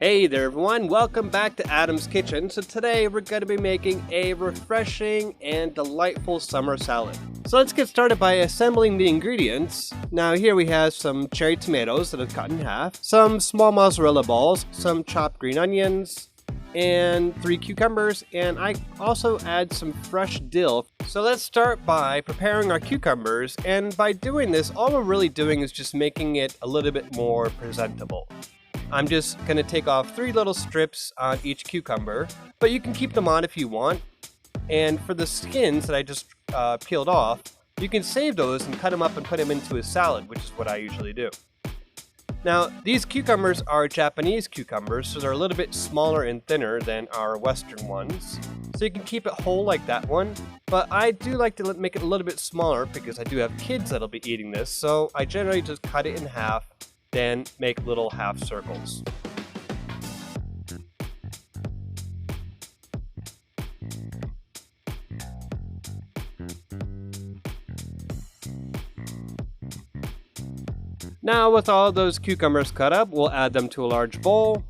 Hey there everyone, welcome back to Adam's Kitchen. So today we're going to be making a refreshing and delightful summer salad. So let's get started by assembling the ingredients. Now here we have some cherry tomatoes that I've cut in half, some small mozzarella balls, some chopped green onions, and 3 cucumbers, and I also add some fresh dill. So let's start by preparing our cucumbers, and by doing this, all we're really doing is just making it a little bit more presentable. I'm just going to take off 3 little strips on each cucumber, but you can keep them on if you want. And for the skins that I just peeled off, you can save those and cut them up and put them into a salad, which is what I usually do. Now, these cucumbers are Japanese cucumbers, so they're a little bit smaller and thinner than our Western ones. So you can keep it whole like that one, but I do like to make it a little bit smaller because I do have kids that'll be eating this, so I generally just cut it in half, then make little half circles. Now with all those cucumbers cut up, we'll add them to a large bowl.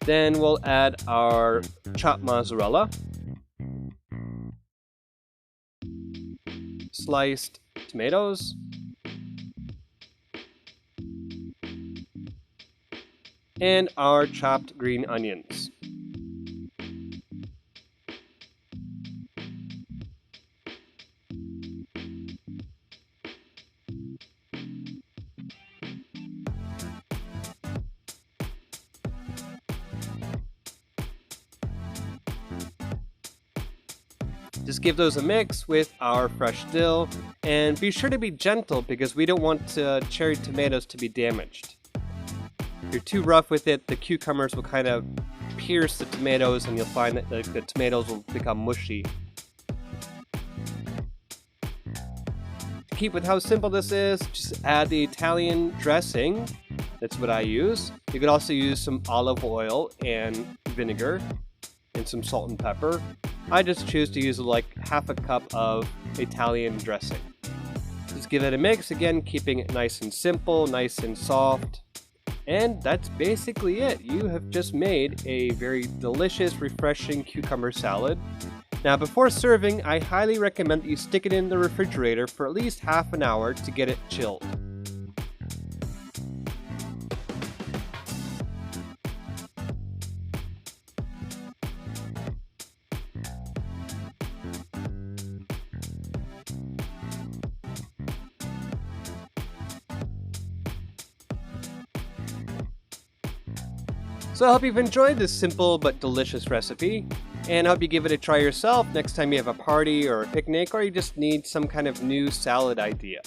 Then we'll add our chopped mozzarella, sliced tomatoes, and our chopped green onions. Just give those a mix with our fresh dill, and be sure to be gentle because we don't want cherry tomatoes to be damaged. If you're too rough with it, the cucumbers will kind of pierce the tomatoes and you'll find that the tomatoes will become mushy. To keep with how simple this is, just add the Italian dressing. That's what I use. You could also use some olive oil and vinegar and some salt and pepper. I just choose to use like half a cup of Italian dressing. Just give it a mix, again keeping it nice and simple, nice and soft. And that's basically it. You have just made a very delicious, refreshing cucumber salad. Now before serving, I highly recommend that you stick it in the refrigerator for at least half an hour to get it chilled. So I hope you've enjoyed this simple but delicious recipe, and I hope you give it a try yourself next time you have a party or a picnic, or you just need some kind of new salad idea.